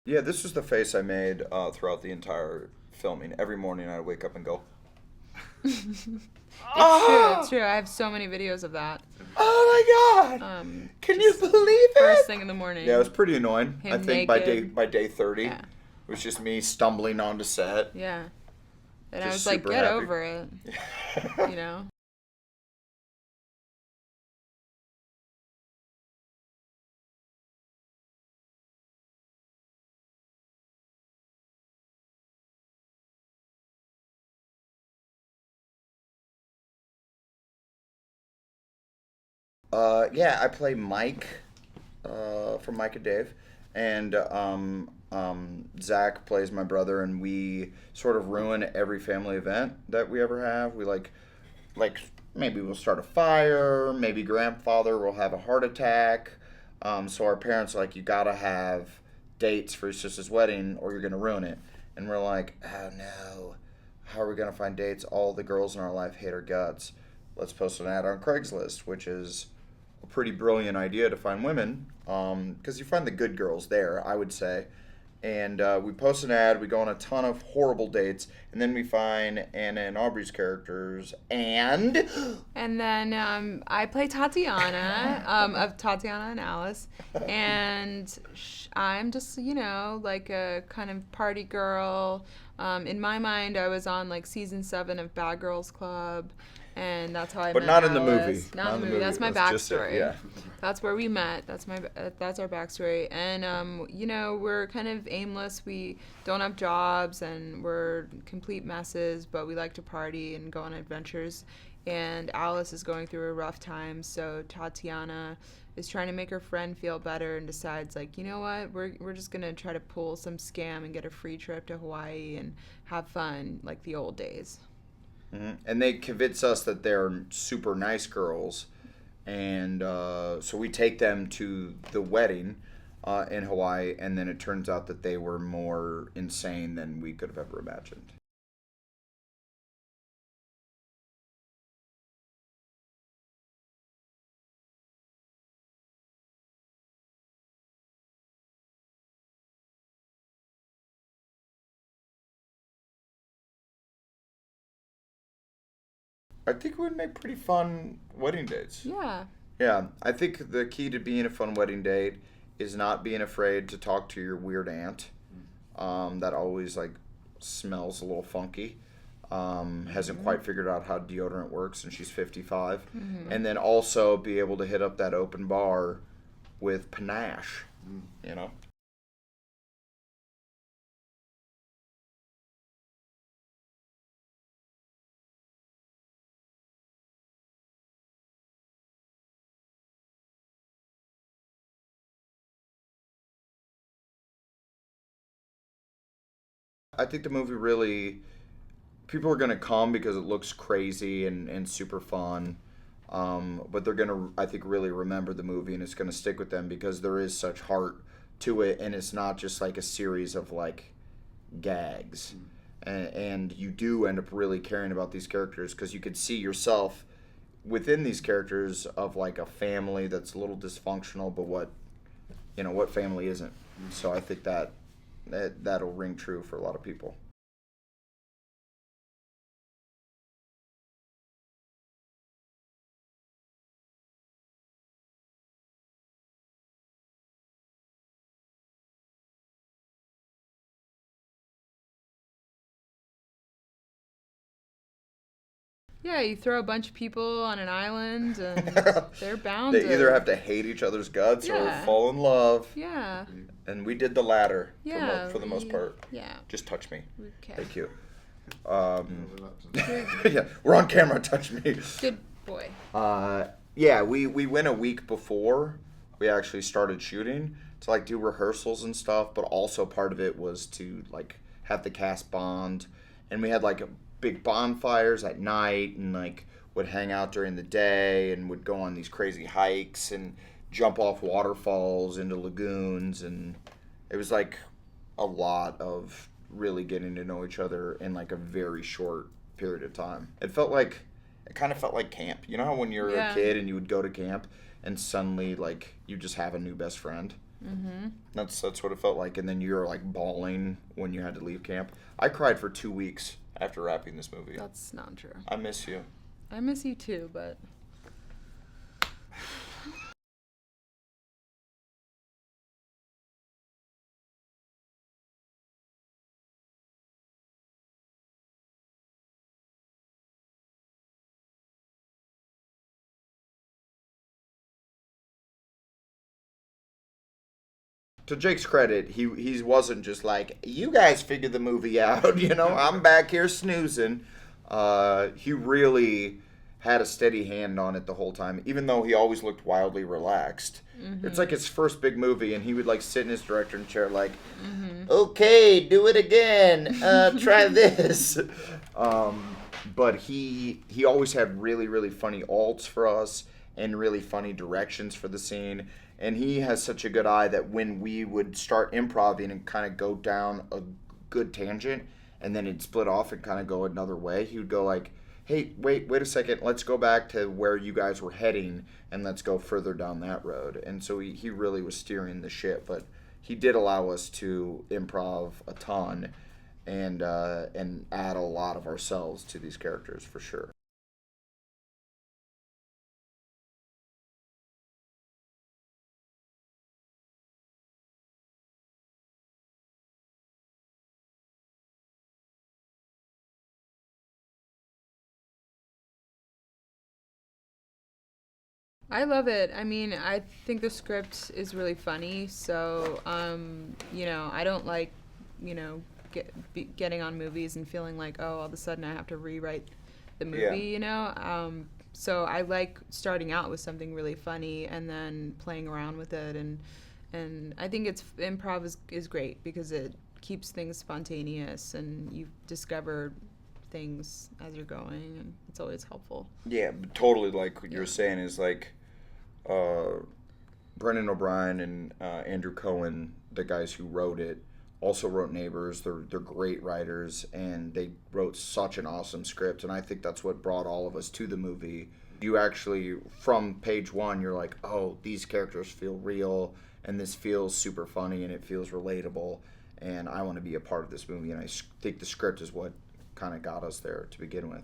Yeah, this was the face I made throughout the entire filming. Every morning I'd wake up and go, It's true. It's true. I have so many videos of that. "Oh my God! Can you believe it?" First thing in the morning. Yeah, it was pretty annoying. Him I think naked. by day 30, Yeah. it was just me stumbling onto set. Yeah. And I Just was like, super get happy. over it. You know? Yeah, I play Mike from Mike and Dave, and Zach plays my brother, and we sort of ruin every family event that we ever have. We like maybe we'll start a fire, maybe grandfather will have a heart attack. So our parents are like, you gotta have dates for your sister's wedding, or you're gonna ruin it. And we're like, oh no, how are we gonna find dates? All the girls in our life hate our guts. Let's post an ad on Craigslist, which is a pretty brilliant idea to find women, because you find the good girls there, I would say. And we post an ad, we go on a ton of horrible dates, and then we find Anna and Aubrey's characters, and And then I play Tatiana of Tatiana and Alice. And I'm just, like a kind of party girl. In my mind, I was on like season 7 of Bad Girls Club. And that's how I but met not in the Alice. movie. Not in the movie. That's my That's just it, backstory. yeah. That's where we met. That's our backstory. And we're kind of aimless. We don't have jobs, and we're complete messes. But we like to party and go on adventures. And Alice is going through a rough time, so Tatiana is trying to make her friend feel better and decides, like, you know what, we're just gonna try to pull some scam and get a free trip to Hawaii and have fun like the old days. And they convince us that they're super nice girls, and so we take them to the wedding in Hawaii, and then it turns out that they were more insane than we could have ever imagined. I think it would make pretty fun wedding dates. Yeah. Yeah, I think the key to being a fun wedding date is not being afraid to talk to your weird aunt. That always like smells a little funky. Hasn't quite figured out how deodorant works, and she's 55. And then also be able to hit up that open bar with panache. You know. I think the movie really people are gonna come because it looks crazy and super fun. But they're gonna, I think, really remember the movie, and it's gonna stick with them because there is such heart to it, and it's not just like a series of like gags. And you do end up really caring about these characters because you could see yourself within these characters of like a family that's a little dysfunctional, but what family isn't. So I think that'll ring true for a lot of people. Yeah, you throw a bunch of people on an island, and they're bound They to. either have to hate each other's guts or Yeah. fall in love, Yeah. and we did the latter Yeah. for the most part. Yeah. Just touch me. Okay. Thank you. Yeah, we're on camera. Touch me. Good boy. Yeah, we went a week before we actually started shooting to like do rehearsals and stuff, but also part of it was to like have the cast bond, and we had like big bonfires at night, and like would hang out during the day, and would go on these crazy hikes and jump off waterfalls into lagoons, and it was like a lot of really getting to know each other in like a very short period of time. It kind of felt like camp. You know how when you're Yeah. a kid and you would go to camp and suddenly like you just have a new best friend? Mm-hmm. That's what it felt like. And then you're like bawling when you had to leave camp. I cried for 2 weeks after wrapping this movie. That's not true. I miss you. I miss you too, but To Jake's credit, he wasn't just like, you guys figured the movie out, I'm back here snoozing. He really had a steady hand on it the whole time, even though he always looked wildly relaxed. It's like his first big movie, and he would like sit in his directing chair like, okay, do it again, try this. But he always had really, really funny alts for us and really funny directions for the scene. And he has such a good eye that when we would start improvising and kind of go down a good tangent and then it'd split off and kind of go another way, he would go like, hey, wait a second, let's go back to where you guys were heading and let's go further down that road. And so he really was steering the ship, but he did allow us to improv a ton and add a lot of ourselves to these characters for sure. I love it. I mean, I think the script is really funny. So, I don't like, getting on movies and feeling like, oh, all of a sudden I have to rewrite the movie. So I like starting out with something really funny and then playing around with it, and I think improv is great because it keeps things spontaneous and you discover things as you're going, and it's always helpful. Yeah, totally. Like what you're saying is like uh, Brendan O'Brien and Andrew Cohen, the guys who wrote it, also wrote Neighbors. They're great writers, and they wrote such an awesome script. And I think that's what brought all of us to the movie. You actually, from page one, you're like, oh, these characters feel real, and this feels super funny, and it feels relatable, and I want to be a part of this movie. And I think the script is what kind of got us there to begin with.